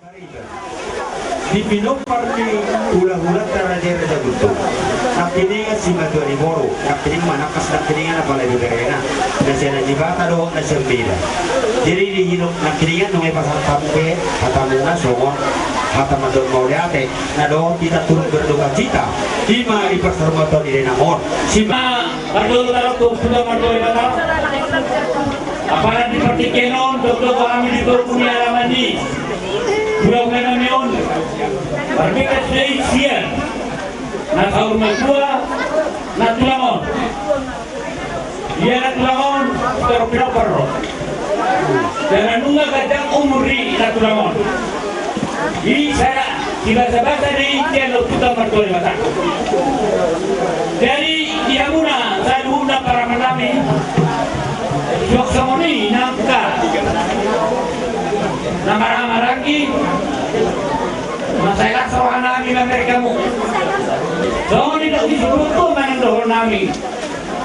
Di Pinoparti hula-hula raja-raja butuh. Nakiningan si Maduri Moro, nakining manakas nakiningan apa lagi berena. Nasi najibata do nasi beda. Jadi di hidup nakiningan nungai pasar tampe, hatamuna somon, hatamadon mauliate. Nado kita turut berduka cita. Lima di pasar motor di Denamor. Sima kadul taruh sudah mandoi kata. Aparat di Partikenon, dokter kami di Turkunia Ramadi. Pulau Kanamion, Barbeka State Sian, Nakaur Magua, Natulamon, Ia Natulamon, Terpinopero, Jangan nunga kadang umuri Natulamon. Ini saya dibasa-basa di channel kita Martoni Mata. Jadi dia muna, saya muna para menami, Jok Samoni, Nangka. Namarang-marangi masailah sawahan namin Amerika mo. So, hindi disebut ko manang dohor namin.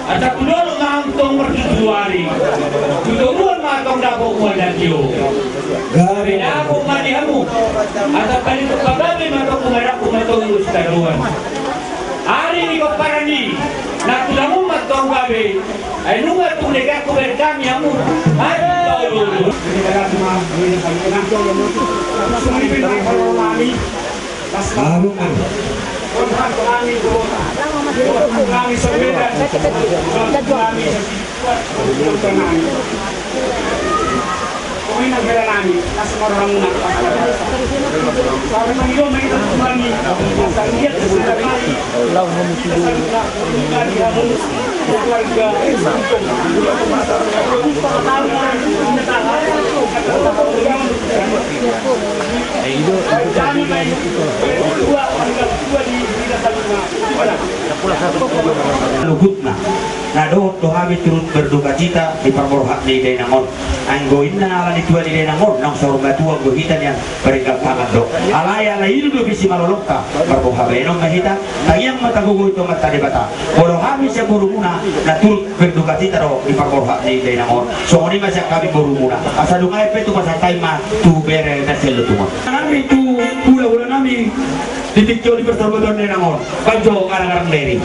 At sa tulong ng itong mersusuari, tuturuan mga itong dako mo na Diyo. Gabi na ako manihan mo. At sa palito pagabi mga itong kumarap ko na itong ilustaruan. Ari ni ko parani, natulamu matong gabi, ay nunga tuliga ko berkami mo. Ay, tolong. Kami naglalani, nasa marang na. Sabi ng iyo, may itamani. Sa lihat sa sinagay. Law mo mo siya. Luhut na do kami turut berduka cita di perborhak di Denamon. Anggoin na ala di tua di Denamon nang sorba tua gohitan yang berikat tangan do. Alaya la ilu do bisi malolokta perborhak benom mahita tayang mata gugu itu mata di bata. Kalau kami siya burumuna na turut berduka cita do di perborhak di Denamon. So ini masih kami burumuna. Asa dungai petu masa taima tu bere na selu tuma. Kami tu pula nami di tikyo di persahabatan Denamon. Panjo karang-karang dari.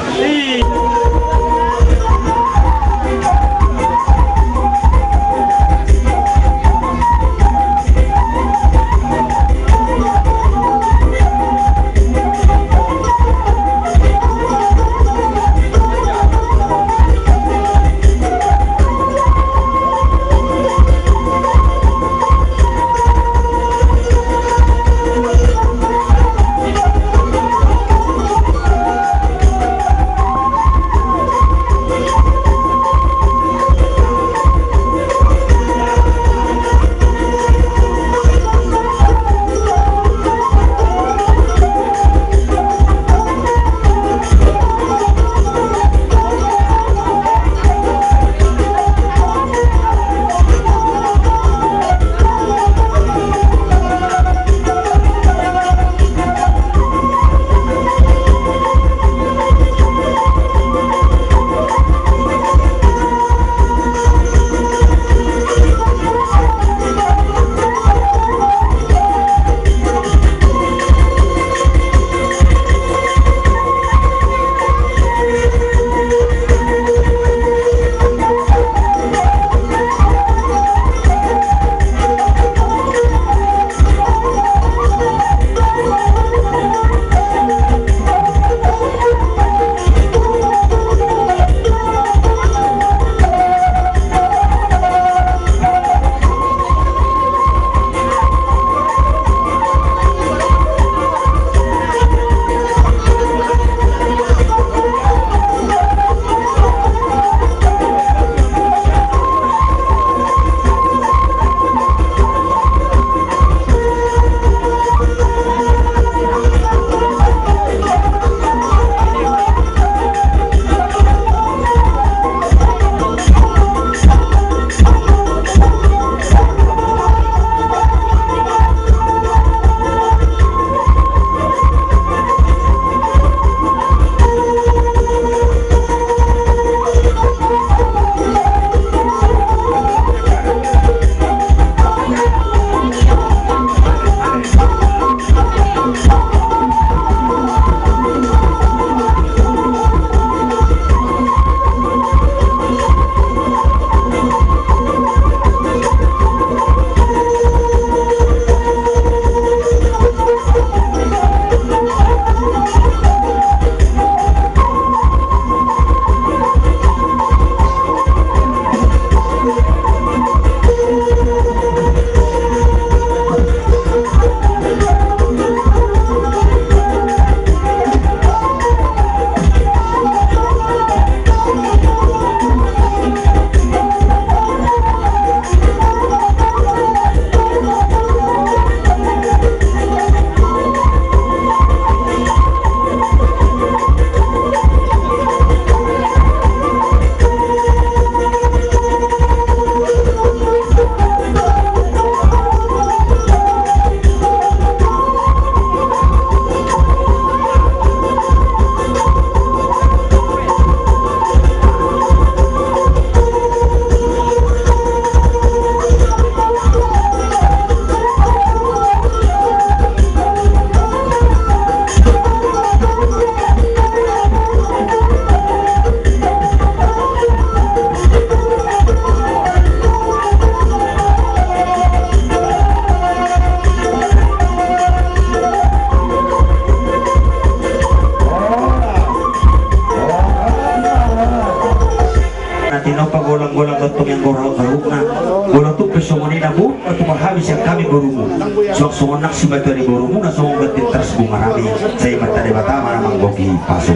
yang borau terukna bola tu pesomoni namu atau habis yang kami borumu sok songonak si batu di borumu na songong betin terus bungarami saya mata de bata mana manggoki pasu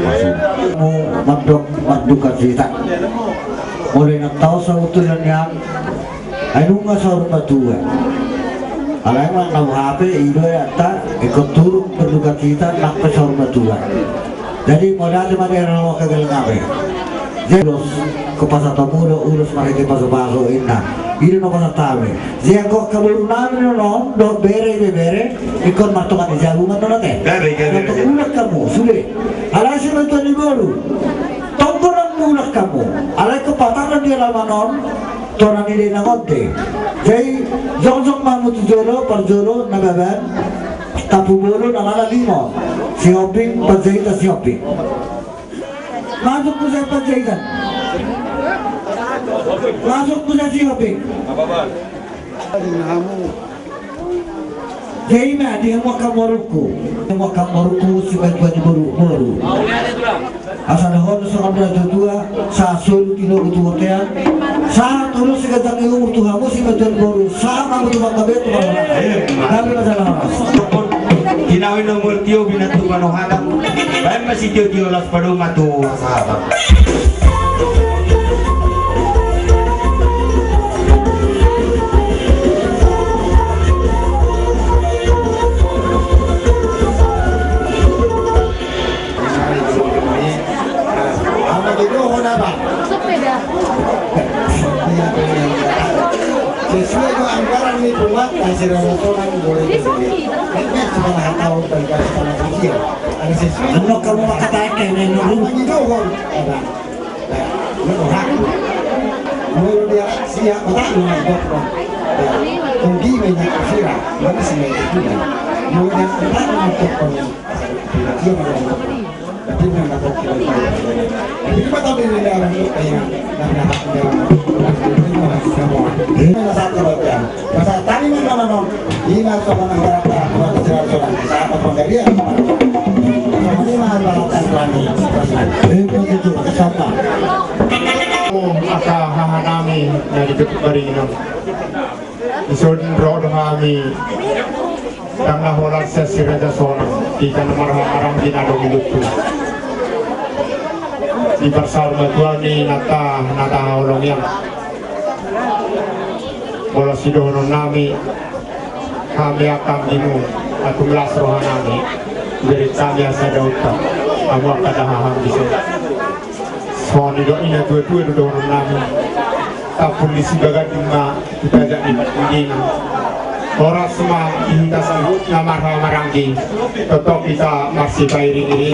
mu magduka cerita mulai nak tahu sautulan yang anu nga sa rumah alay mga nawhape ilo yata ikot turun berduka kita nakpa sa rumah jadi mo dati manera mo kagalangabe Jelos kepasatan muda urus mereka paso-paso inna ini no pasatame jika kok kabulunan no do bere ikon martungan di jalu man no te untuk ulak kamu sudah alay si mentuan baru tongkoran mulak kamu alay kepataran dia lama non toran ini nangote jadi jong mamut joro parjoro nagaban tapu bolo nalala limo si hoping pajahita si hoping masuk po sa pagjahitan. Masuk po sa siyoping. Jadi mah dia mau kamoruku si bantuan baru. Asal hon sekarang dua sasul kilo ketuaan. Sah terus sekedar umur tuhamu si bantuan baru. Sah kamu tuh kabeh tuh. Tapi masalah Kinawin nomor tiyo binatu manohatang bayan masih tiyo las padung atu sahabat sesuai dengan anggaran ini buat hasil orang boleh cuma nggak tahu dari sekolah kecil ada sesuai anu kamu makatakan yang rumah itu kok ada orang mau dia siap tak rumah dokter tinggi banyak kira mana sih itu mau dia tak untuk dia mau tapi nggak tahu tapi kita tahu ini orang itu kayak nggak haknya masa tadi mana non ingat sama negara para jalan sahabat pengajian ini mah balatan lagi begitu sama aka hahanami dari ketubarinam isodin rodo kami tangga holat sesiraja sona kita nomor haram dinado hidupku di pasar batuani nata holong yang bola sidono nami kami akan dinu aku melas rohanami dari kami asa dauta aku akan dahaham bisa soal itu ini dua dono nami tak polisi bagat lima kita jadi ini orang semua kita sambut nama maranggi tetap kita masih bairi ini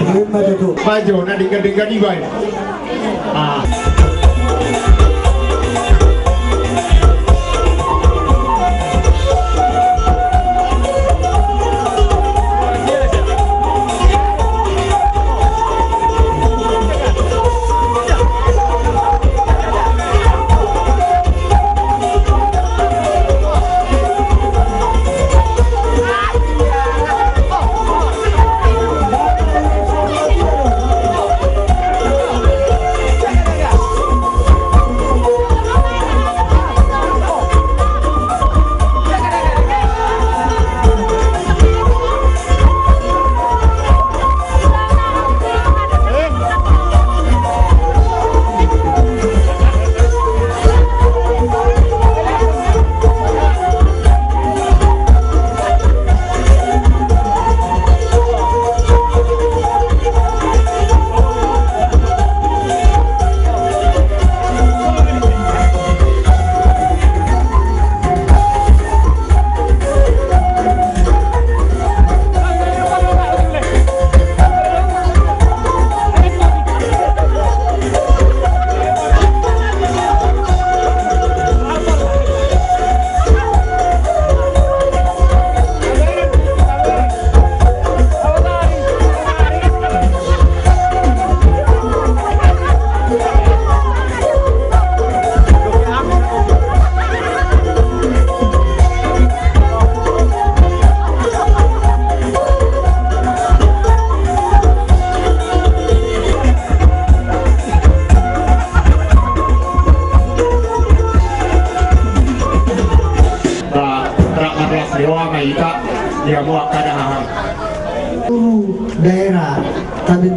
maju nanti gede-gede baik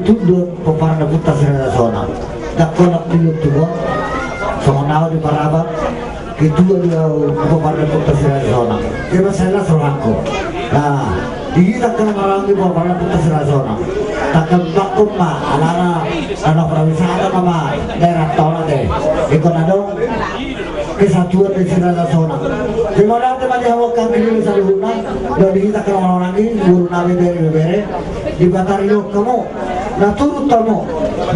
tundun peparna puta sira sona dakolak tilut tuh sonao di paraba kedua dia peparna puta sira sona dia saya serangko nah kita kan orang di peparna puta sira sona takkan bakum ma alana anak prawisata mama daerah tona deh ikon adong kesatuan di sira sona di mana teman dihawakan ini saluna dan kita kan orang ini guru nabi bere di Batario kamu nah turut kamu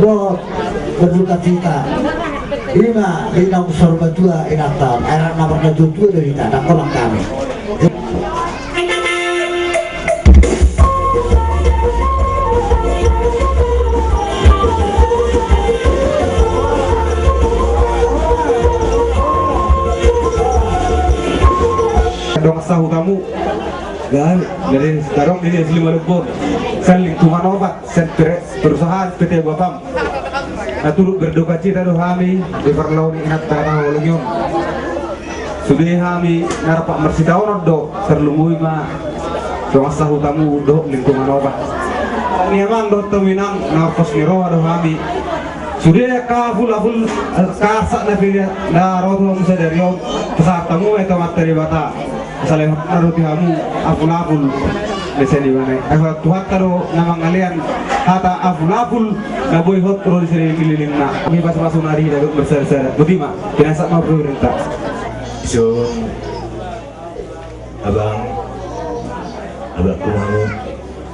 buat berduka cita lima inang sorba dua inatan era nomor dua dari tak kolam kami dong sahu kamu dan dari sekarang ini asli Maluku sen lingkungan obat sen perusahaan PT Bapam turut berduka cita doh kami di perlawan ingat tanah walungyong sudah kami narapak mersitahun do terlumui ma dong sahu kamu do lingkungan obat ini emang do teminang narkos niro do kami sudah kaful kasak na pilih na rodo musa dari om pesat tamu itu materi bata saling naruti kamu aful desa di mana Tuhan taruh nama kalian kata aful na boy hot terus di sini keliling na kami pas masuk nari dan berseret-seret bagaimana biasa mau berintah so abangku kamu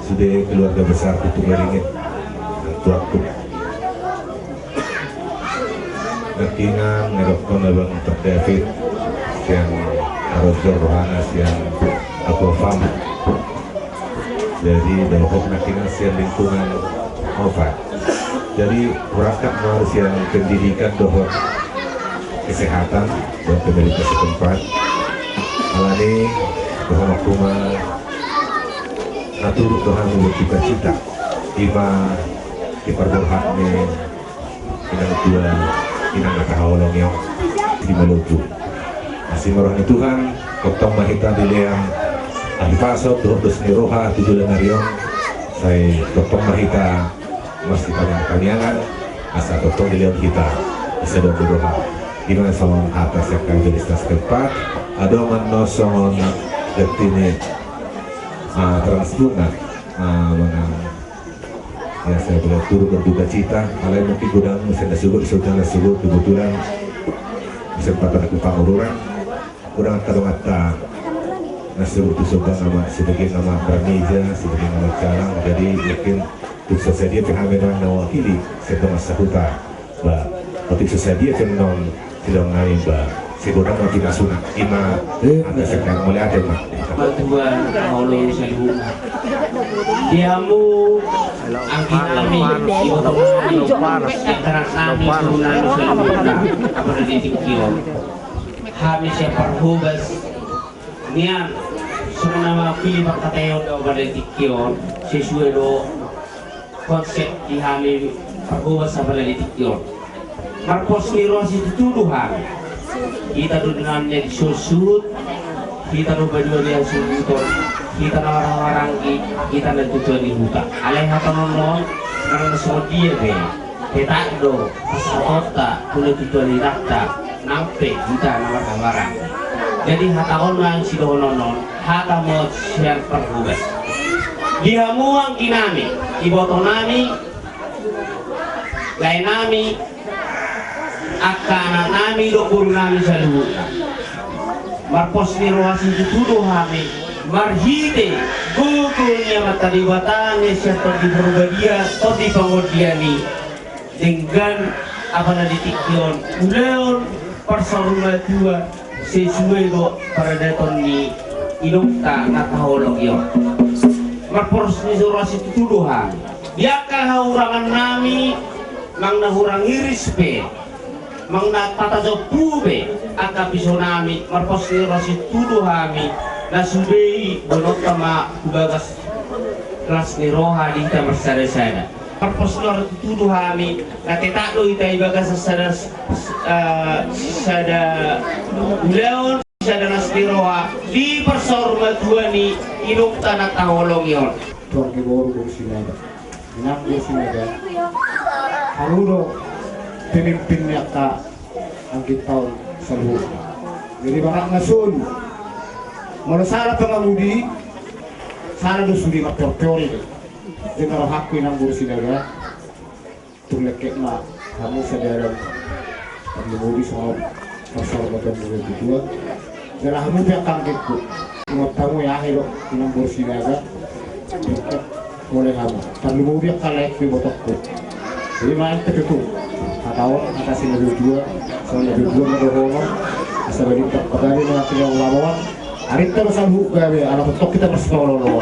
sudah keluarga besar itu beringin tuaku kekingan ngerokok abang untuk David yang harus rohanas yang aku paham dari dohok nakinas yang lingkungan obat jadi perangkat harus yang pendidikan dohok kesehatan dan pemerintah setempat alani dohok rumah atur dohok bercita cita ima diperborhaknya inang tua inang nakahawalong yang di Maluku masih marah Tuhan kotong mahita dileang ahli pasok dos niroha tujuh denariong saya kotong mahita masih kalian asa kotong dileang kita bisa dong berdoa gimana sama atas yang kami jelas tempat ada manosong getine transduna menang ya saya boleh turun berduka cita kalian mungkin gudang saya disebut kebetulan kesempatan aku pangururan kurang termata nasi butuh sobat nama sebagai nama Prameja sebagai nama Calang jadi mungkin untuk sesadia penghameran nawakili setengah sahuta bah tapi sesadia non tidak ngain bah seborang mati nasuna ima ada sekarang mulai ada mah Tuhan Allah salibun diamu angkin kami antara kami turunan salibun apa di tikio kami siapa hubas nian semua nama pilih pakateo do pada tikio sesuai do konsep di kami hubas apa di tikio marpos nirosi tuduhan kita dudungannya disusut kita berdua dia subuton kita orang-orang kita tujuan dibuka alih hatonon karena semua dia be kita do pasatota punya tujuan didakta nampe kita orang-orang jadi hata orang si dononon hata mau siang perhubas dihamuang kinami ibotonami lain nami akan nami do guru nami saluhuna marpos niroasi dituduh kami marhite gugunya matari batangnya siapa di berbadia atau di pangodiani dengan apa nanti tikion uleon persoruma dua sesuai do para daton ni inokta nakahulog yon marpos niroasi dituduh kami biarkan haurangan nami mang nahurang irispe mang natatazo pube aka pisonami marpos niroasi tuduh kami nasudei bonot kama bagas kelas niroha di kamar sada-sada marpos niroasi tuduh kami natetak do itai bagas sada leon sada nasniroha di persorma tuani inuk tanah tahulong yon tuan keboru bersilada Inambo sinaga. Haruno pemimpin niya ka ang kitaw sa luho. Jadi barang nasun. Mula sana pengamudi, sana do sudi teori. Jadi kalau hakku inambo sinaga, tulekek ma kami sadara pengemudi soal pasal badan kedua. Dan kamu yang kagetku, tamu ya hero inambo sinaga. Oleh kamu, pengemudi yang kalek di botokku. Jadi main tertutup. Atau atas ini dua, soalnya dua mendorongan. Asal dari pertama mengatur yang lawan. Hari itu masih buka ya, anak betok kita masih kalau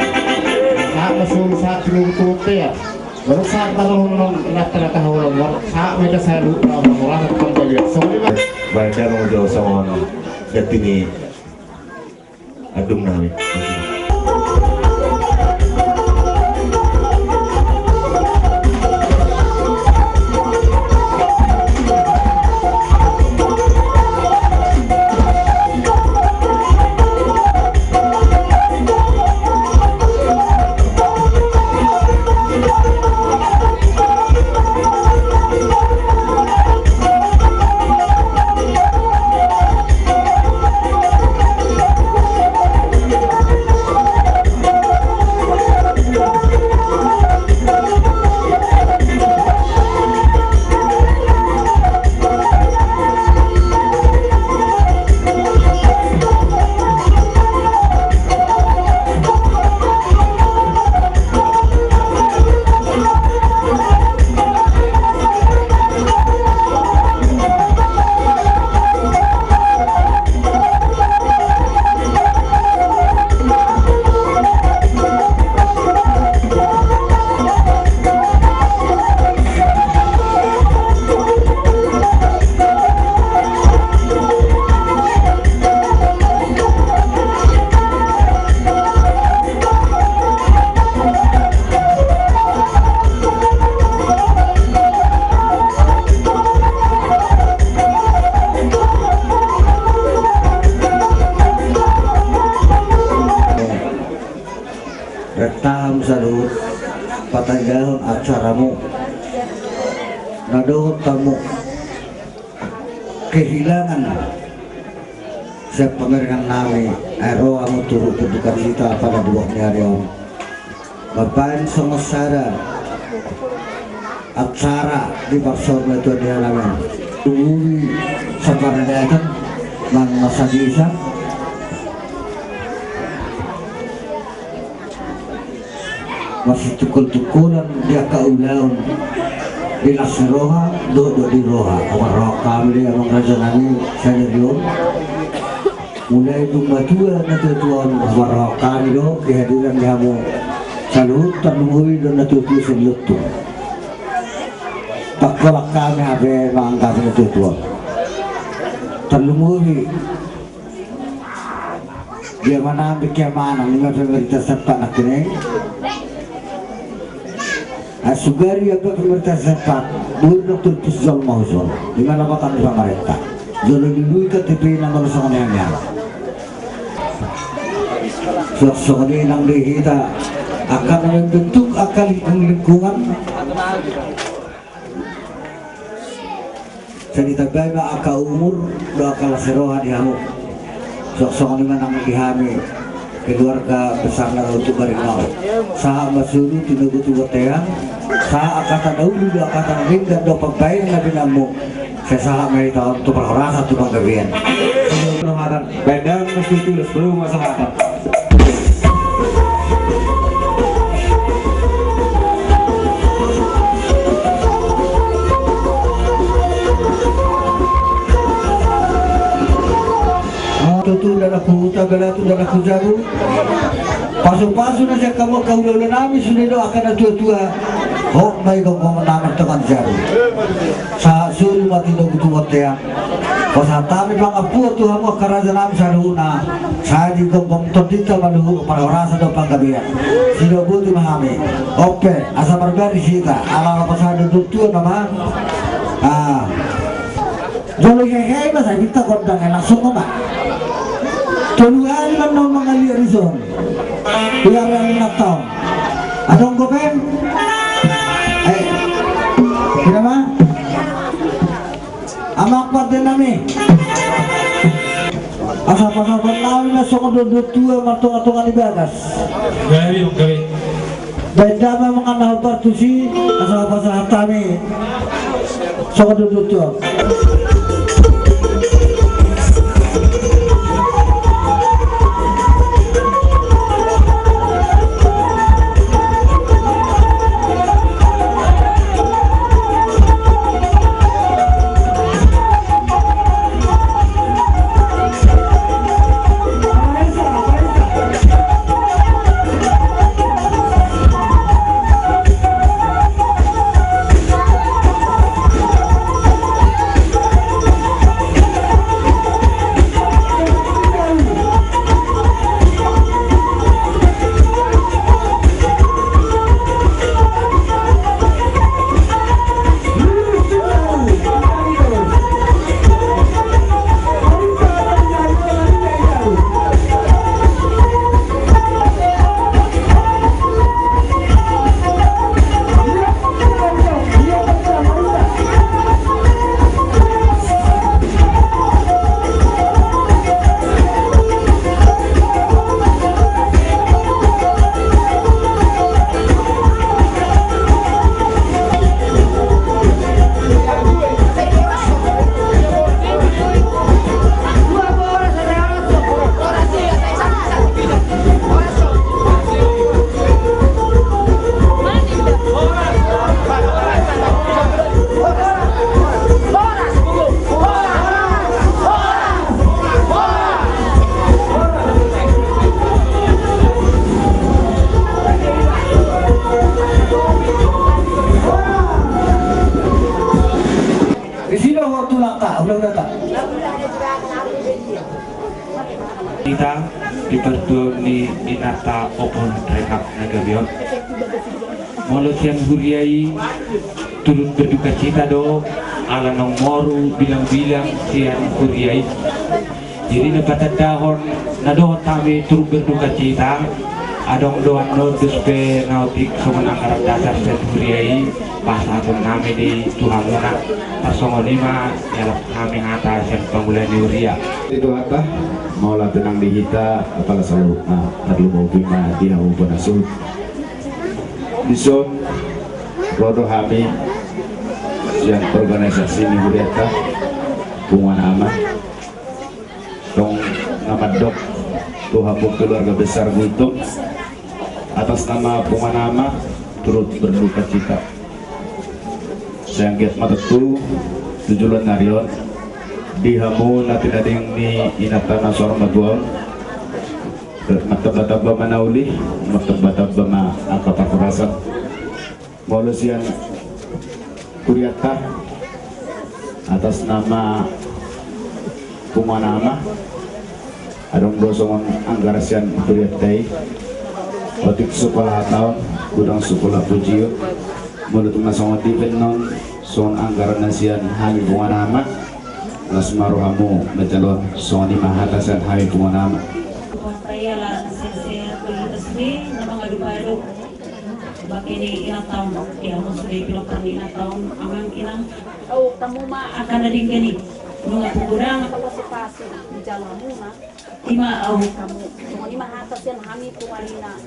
saat masuk saat dulu ya. Baru saat kalau nong nak hawa saat mereka saya lupa orang kembali. Soalnya Baca mau jauh sama datini adum nami. Retaham salut patagahon acaramu nadohon tamu kehilangan sa pangeringan nami ero ang turut duka cita pada dua hari bapain samasara acara di parsor itu dia namin tunggu sa paradatan ng masagisa masih tukul-tukulan dia kaulaun di Nasiroha, do di Roha. Awal kami dia mengajar nami saya diom. Mulai dumatua natutuan awal kami do kehadiran kamu salut tanungui do natutu selutu. Tak kolak kami habe mangkat natutuan. Tanungui dia mana ambil mana dengan pemerintah sepak nak kene. Sugari agak pemerintah sepak dulu dokter pusjol mauzol di mana makan di pemerintah jadi dulu KTP nomor songonnya songonnya nang kita akan membentuk akal lingkungan jadi tagay akal umur do akal seroha dihamu songonnya nang dihami keluarga besar na untuk baringaw sa masulu tinugutu watayang sa akata dahulu do akata ringgan do pagbayan na binamo sa saha may taon to parorasa to paggabihan Penghatan bedang mesti tulus belum masalah. Tutu dan aku tagala tu dan aku jago pasu-pasu na siya kamu kaulo nami sudah do akan tua-tua hok may gawang naman tekan jago sa suri mati do gutuwat ya pasatami bang apu tu hamo karaja nami sa luna sa di gawang todita maluhu para orasa do panggabihan sido buti mahami ope asa margari sita ala pasado tutu nama jolo hehe masa kita kodang langsung apa Tuluhan man ng mga liaison. Kaya rin natang. Anong gopeng? nami. Asal-asal nami na song dudut tua martung-atungan ibagas. Gawi, gawi. Dan dama mga nahupartusi asal-asal kami song dudut tua. Kita diperdoni inata opon rekap nagabion. Molosian huriai turut berduka cita do ala nong moru bilang-bilang sian huriai. Jadi nepatat dahon nado tami turut berduka cita. Adong doan no duspe nautik somenang harap dasar sen huriai pasatun nami di Tuhan Luna pasongo 5 yalap kami ngata sen panggulan huria. Itu apa? Maulah tenang di kita, apalah selalu perlu mau bima dia mau penasut. Dison, rodo kami, yang organisasi ini berita, bunga nama, dong nama dok, Tuhan keluarga besar itu, atas nama bunga nama turut berduka cita. Saya angkat mata tu, tujuan narion. Dihamu natin ni inatana sorong maguang matabata manauli matabata angkapakurasan Molosian Kuryata atas nama Pumanama adong dosongon anggarasian Kuryatai otik sekolah tahun gudang sekolah pujio mulut masongon dipenon son anggaran nasian hami Pumanama Nasmaruhamu menjalon Sony Mahatasan Hai Pumanama. Saya lah saya resmi nama ngadu-ngadu. Bakini inang tahun ya musuh pilok kami inang tahun amang inang. Oh kamu mah akan ada di sini. Nunggu kurang partisipasi di jalan muna. Tima oh Kamu Sony Mahatasan Hami Pumalina.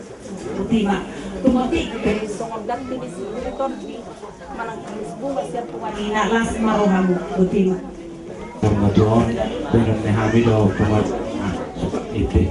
tima. Tumati Dari songong dati di sini manang bunga siya Pumalina. ina las maruhamu tima. Ramadan dengan nehamido pemat itu.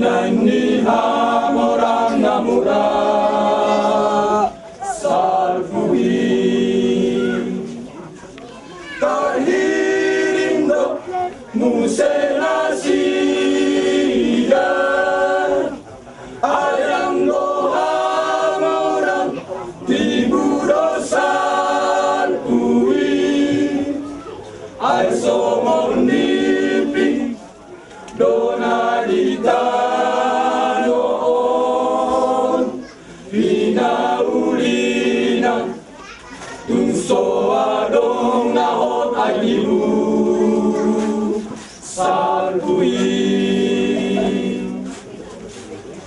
Inani hamorang namura salfui Kahirindo musenasiga Ayang hamorang tiburo salfui Ay somonipi donaditanoon pinaulina tunso adong nahot ay ibu salpui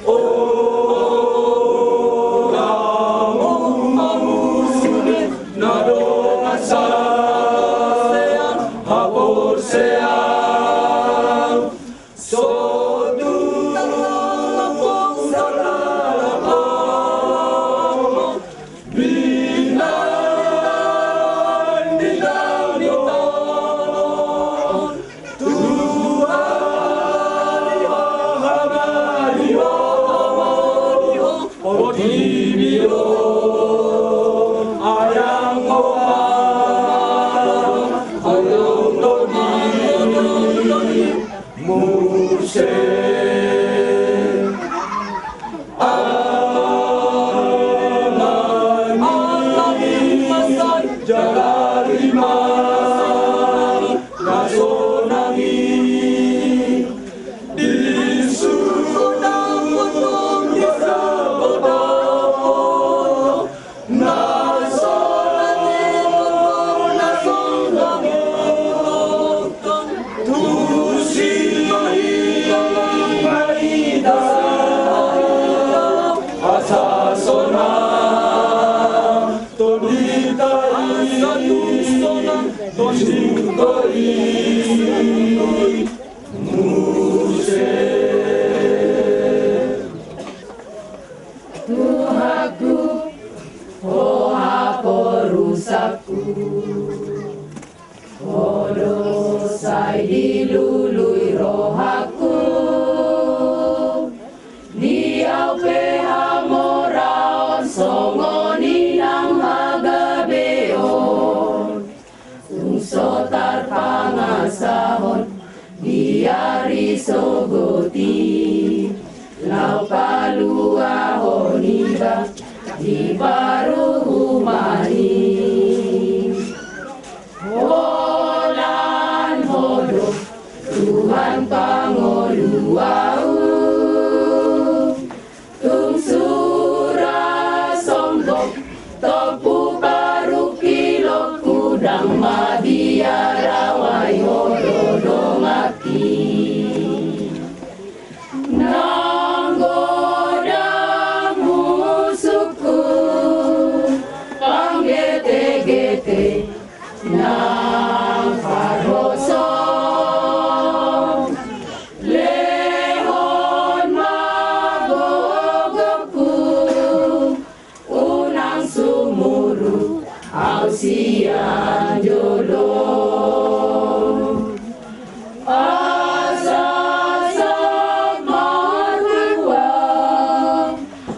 oh among mamusunit na dong asayan hapor seyan Tuhaku, oh apa rusakku, oh dosai dilului rohaku, diau pehamoraon songoni nang magabeon, tungso tarpangasahon diari sogoti. Lau palua honiba di baru humani Holan hodo Tuhan pangoluau Tung surah sombong Topu baru kilo kudang mabiara wai hodo domaki nang parosong lehon magogoku unang sumuru ausian jodoh asasak marwa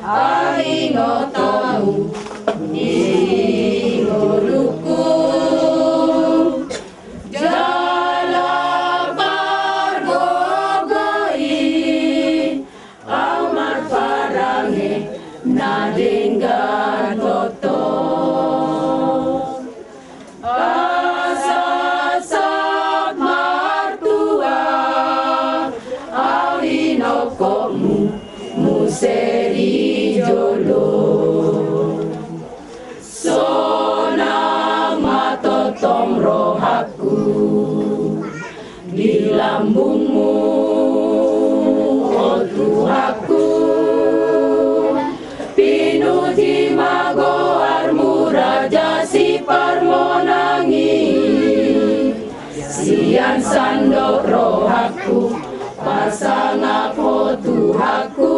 aingo tahu ingoluku nadenggan toto asasak martua alinokokmu museri jodoh sonang matotom rohaku di lambungmu oh Tuhaku pinuji magoarmu raja si parmonangi sian sandok rohaku pasang aku Tuhaku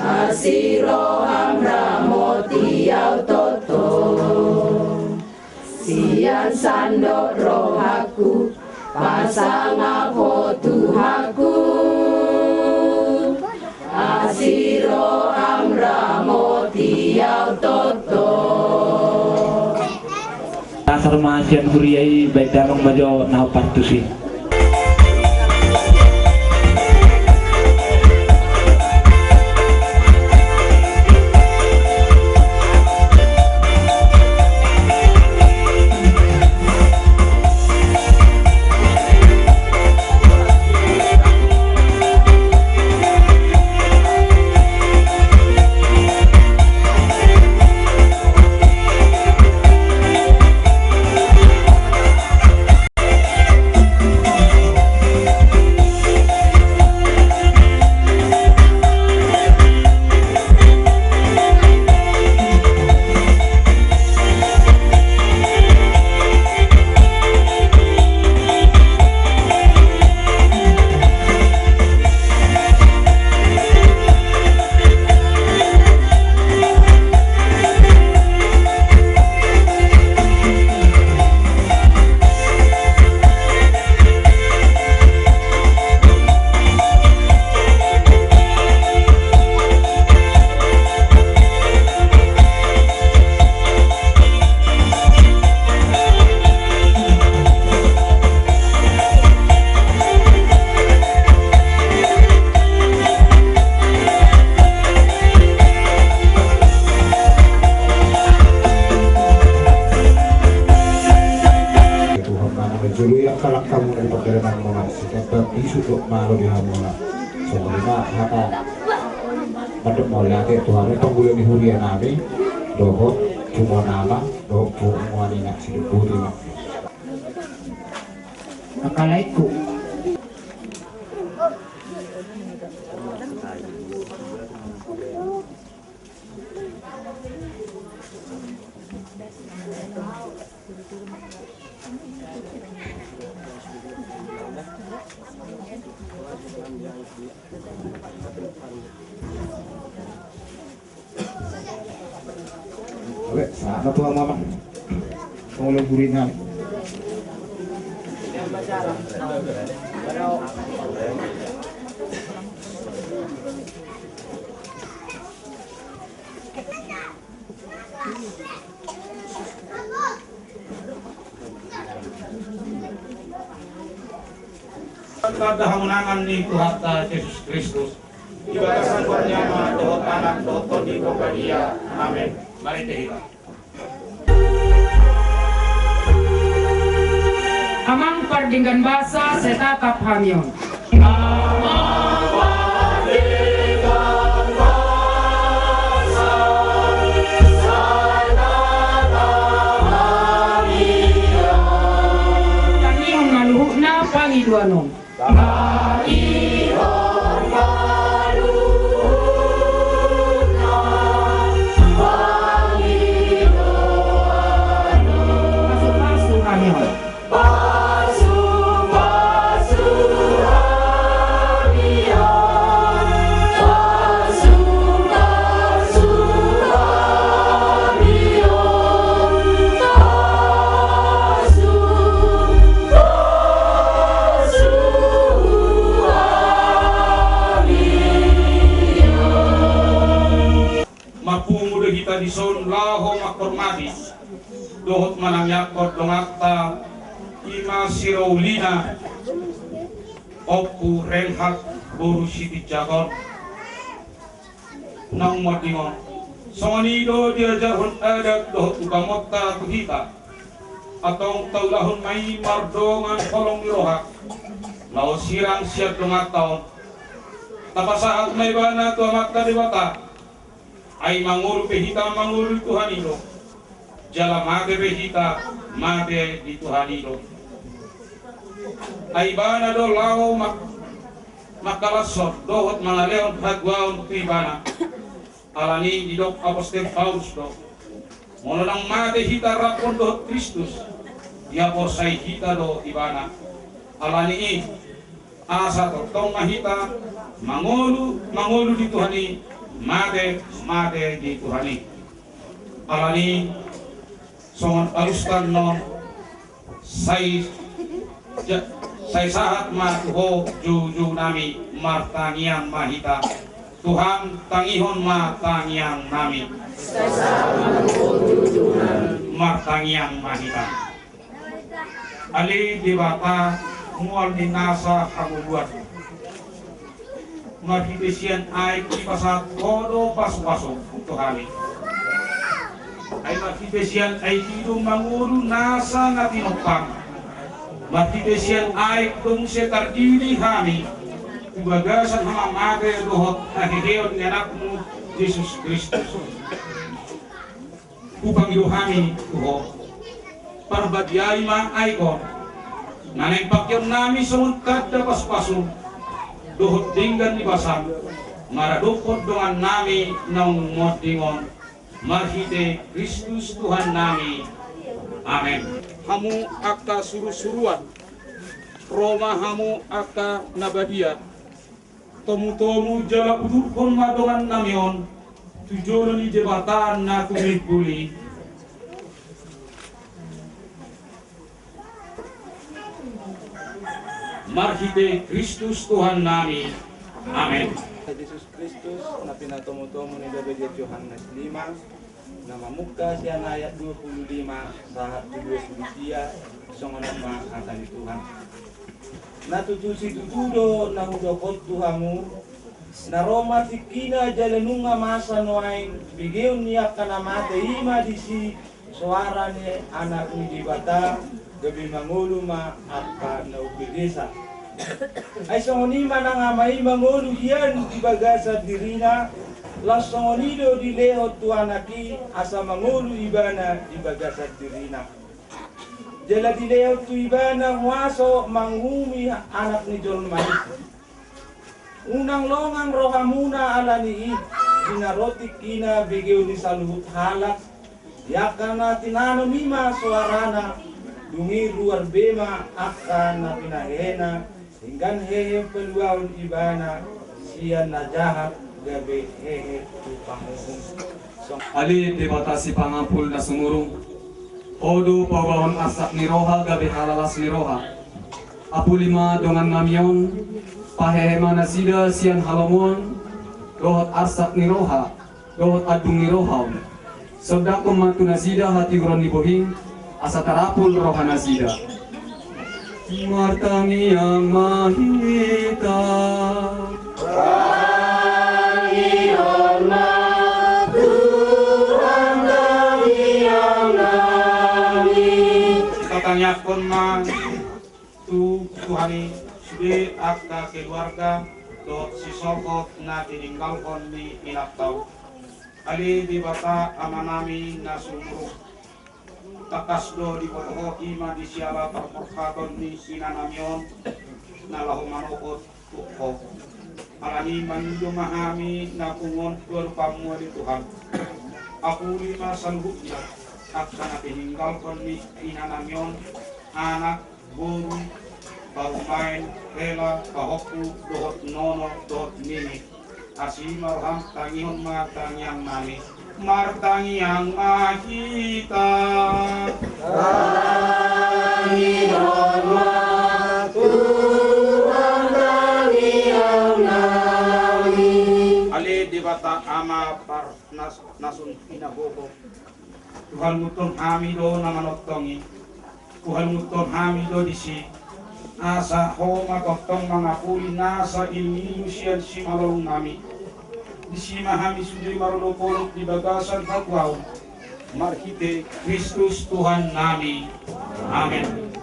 asiro amramoti autoto sian sandok rohaku pasang aku Tuhaku sarmasian huriyai baik darong majo na partusi. Malo di hamula sebenarnya hata pada mulai ke Tuhan itu boleh dihurian nabi dohot cuma nama dohot cuma ini nak sedikit ini akalaiku sana tuh mama mulai guringan pada kemenangan di Tuhan Yesus Kristus di batasan pernyama doa anak doa di dia. Amin. Mari kita amang pardinggan basa setatap hamyon. Tanihon maluhuk na pangiduanon. di son laho makormadis dohot manangyakot dongakta ima siraulina opu renhak boru siti jagon nang modingon sonido diajarhun adat dohot ugamotta kuhita atong taulahun mai mardongan kolong rohak lau sirang siat dongataon tapasaat may bana tuamakta diwata ay manguru pehita manguru Tuhanilo jala made pehita made di Tuhanilo ay bana do lao makalasot dohot mangaleon hagwaon tibana alani di dok apostol Paulus do mononang made hita rakon dohot Kristus dia posai hita do ibana alani asa tong mahita mangolu di Tuhani made di Tuhani alani songon alustan non sai sahat matuho juju nami martangiang mahita Tuhan tangihon ma tangiang nami martangiang mahita Ali dibata mual dinasa hamubuat marhibesian ay kipasat kodo pasu-pasu Tuhani ay marhibesian ay hidung manguru nasa nga tinopang marhibesian ay kung setar diri hami kubagasan hamamagay dohot nahiheon ng anak mo Jesus Kristus upang iluhami tuho parbadyay mga aikon nanay pakyon nami sumuntad na paspaso duhot dinggan ni basang maradukot doan nami ng modingon marhite Kristus Tuhan nami. Amen. Hamu akta suru-suruan Roma hamu akta nabadia tomu-tomu jala udukon madongan namion tujuan ni jebatan na kumipuli marhite Kristus Tuhan nami. Amen. Yesus Kristus na pinatomo-tomo ni David Yohanes 5 na mamuka siya na ayat 25 sahat tujuh dia songonan ma akan Tuhan natutusi tutudo na hudokot Tuhamu na Roma tikina jalanunga masa noain bigyon niya kanamate ima disi suara ni anak ni dibata gabi mangulu ma apa na ubidesa ay songonima na nga may mangulu yan di bagasa dirina las songonido di lehot tuanaki asa mangulu ibana di bagasa dirina jala di lehot tu ibana muaso manghumi anak ni John Manis unang longang rohamuna ala ni dinarotik kina bigyo ni saluhut halak yakana tinano mima suarana dungi luar bema akan na pinahena hinggan hehe peluaun ibana sian najahat gabe hehe tupamuhum ali dibatasi pangapul na sumurong odo pawawon asak ni roha gabe halalas ni roha apulima dongan namyon pahehema nasida sian halomon rohat asak ni roha rohat adung ni roha sodak kumantu nasida hati guron ni bohing asa tarapul roha nasida martangi yang mahita Rangi hormat Tuhan kami yang nami kita tanyakan man Tuhani sudah akta keluarga dot si sokot na tininggalkon ni inaptaw ali di bata amanami na sumuruk takasdo di potoho ima di siala perporkaton ni sinanamyon na lahumanokot tukho alani manjo mahami na kungon pamuha di Tuhan aku lima sanggupnya aksana tininggalkon ni sinanamyon anak guru baru main rela kahoku dohot nono dohot nini asimarham tangihon matang yang nami martangi yang mahita Rangi hormat Tuhan kami yang nami ali dibata ama par nasun inaboko Tuhan muton hamido namanottongi Tuhan muton hamido disi asa homa tottong mangapuli nasa ilmi siyan si malong nami di sima hami sudiri marunopolot di bagasan hagwaw marhite Kristus Tuhan nami. Amen.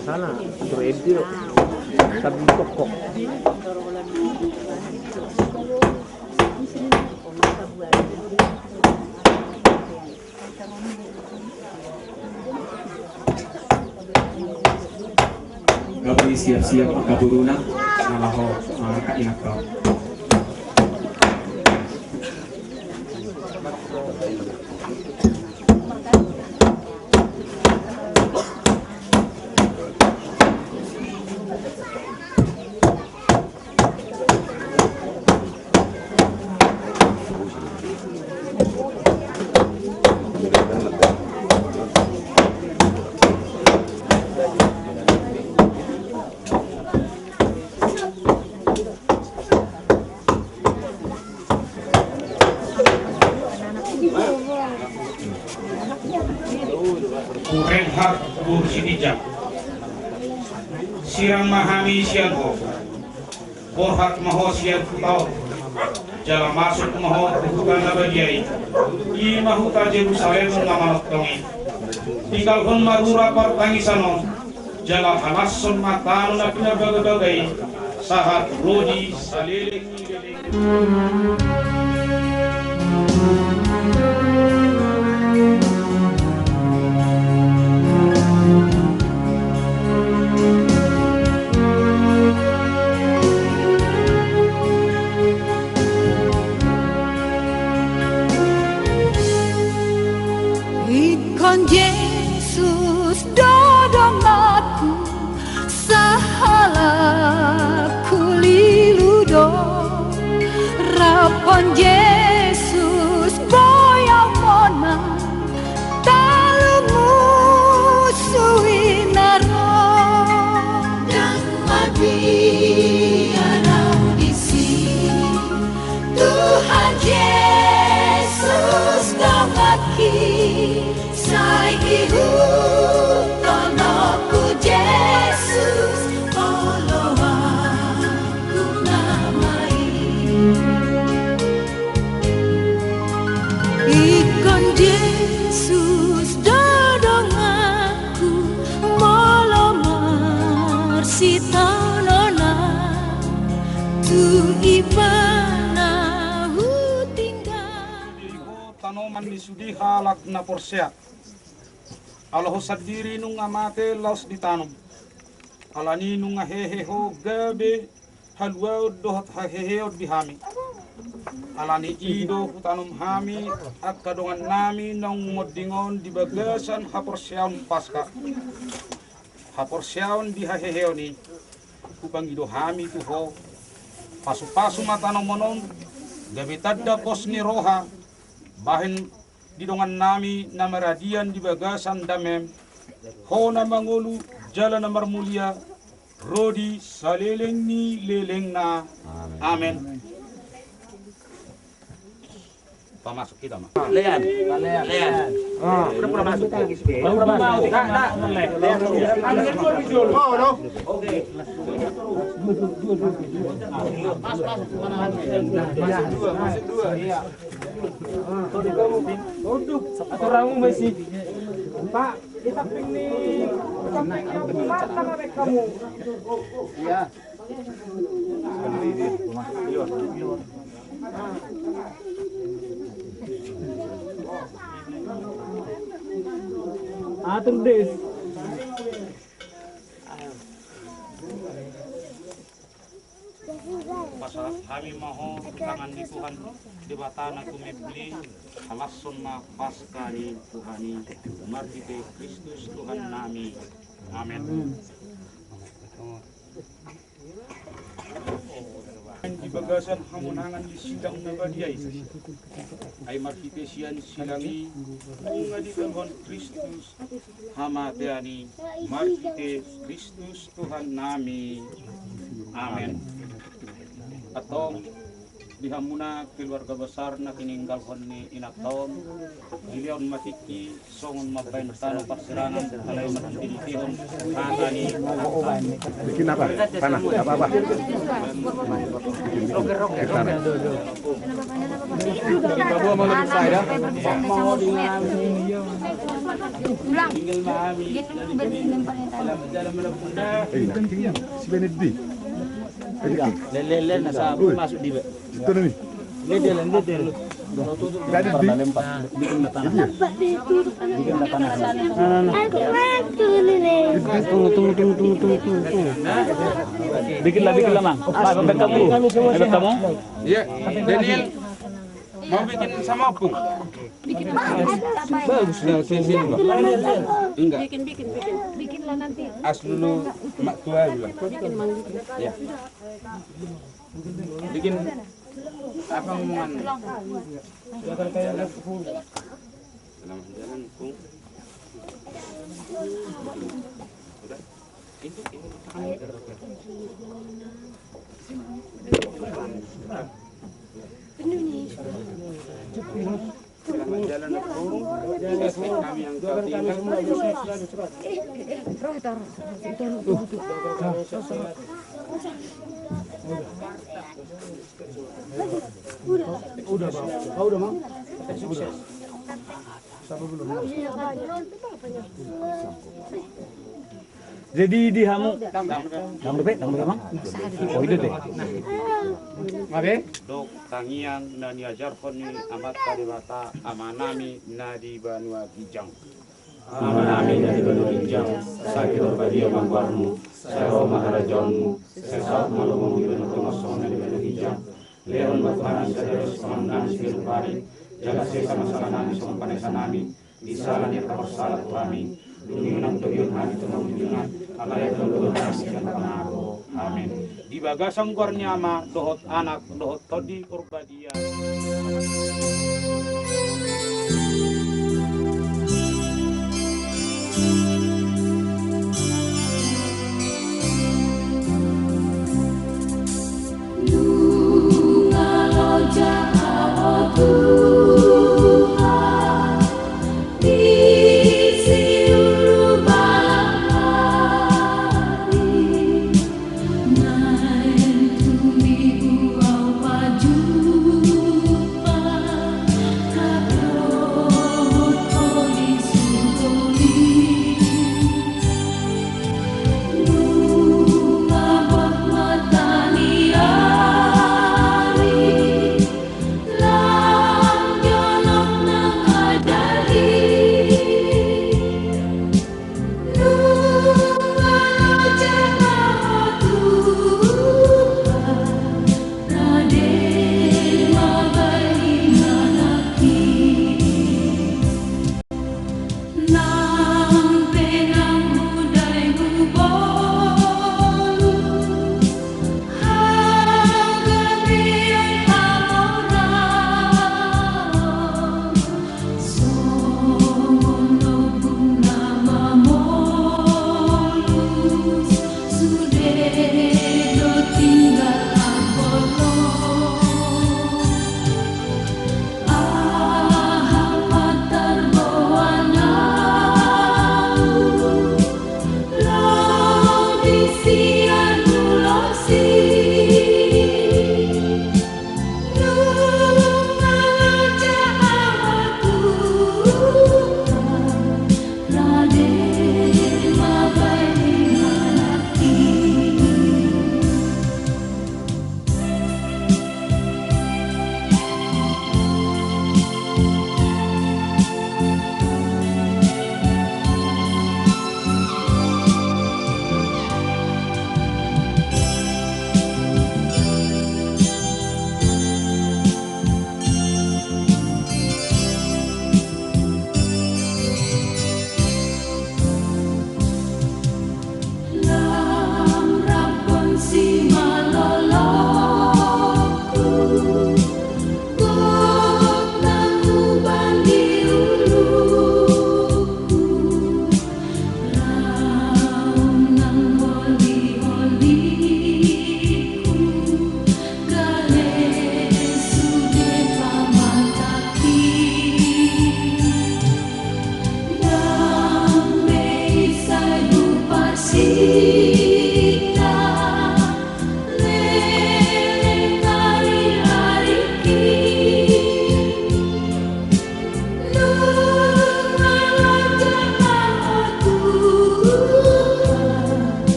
Sana, itu sabi toko. Gabi siap-siap makaburuna nalaho kainak ka. borhat bur sidijam sirang mahami sian ho borhat maho sian tau jala masuk maho bukan nabadiai I mahuta Jerusalem ngamanot tongi tinggal hon marura partangisanon jala halasson matano na pinabagabagay sahat rodi saleleng Ikon Yesus dodong aku sahala kuliludo rapon Yesus boyang mona talumu suinaro dan mabiarau isi Tuhan Yesus damaki sai ihutonoku Yesus olo aku namai ikon Yesus dodong aku molomar sitanona tu ibana hutinggal tanoman disudi halak na porsya Allah sadiri nung amate laus ditanum alani nung hehe ho gabe halwa dohat hehe dihami alani ido hutanum hami at kadongan nami nang modingon di bagasan haporsyaon paska haporsyaon di hehe ni kupang ido hami tu ho pasu-pasu matanong monon gabe tadda pos ni roha bahin didongan nami na maradian di bagasan damem hona mangulu jalan namar mulia rodi saleleng ni leleng na amen pamasuk kita mah lean udah pernah masuk baru mau enggak oke pas masuk dua iya duduk satu ramu masih Pak kita piknik makan avec kamu iya atur des pasal kami maho tangan di Tuhan di batana kumibli halasson na paskani Tuhani martite Kristus Tuhan nami amen di bagasan hamunangan di sidang nabadiai ay martite sian silangi bunga di Tuhan Kristus hamateani martite Kristus Tuhan nami amen atau dihamuna keluarga besar na kininggalhon ni inaktaon gilion matiki songon mabain tanong perserangan kalay matitihon pangani bikin apa? Tanah? Apa-apa? roger tanah. Bawa mau lebih saya mau tinggal mami dalam melepunda Si Benedi. lele nasa masuk di Itu nih. lele Gak ada di. bikin tanah bikinlah mang bebek kamu iya Daniel mau bikin sama opung Bikin bagus lah sini enggak bikinlah nanti. as dulu mak tua bilang Bikin mang ya bikin apa ngomongan selamat jalan Kung udah itu Indonesia. selamat jalan dan pulang. Aspek kami yang kau tinggal. Udah bang, udah bang. Sukses. Sabar belum. Jadi di hamu, dang bang. Oh itu deh. Mabe? Dok tangian na niajarkon ni amat kadewata amanami na di Banua Gijang. Amanami na di Banua Gijang, sakit badia mangwarmu, saya maharajonmu, saya malumong di Banua Tomasong na di Banua Gijang. Leon Batmani Saderos Komandan Siru Pari, jaga sesa masalah nami sama panesa nami, disalah dia persalah kami, dunia tuyun hari tunang alaya tunang kasihan panago. Amin. Di bagasang kornyama dohot anak dohot todi kurbadia. Lunga loja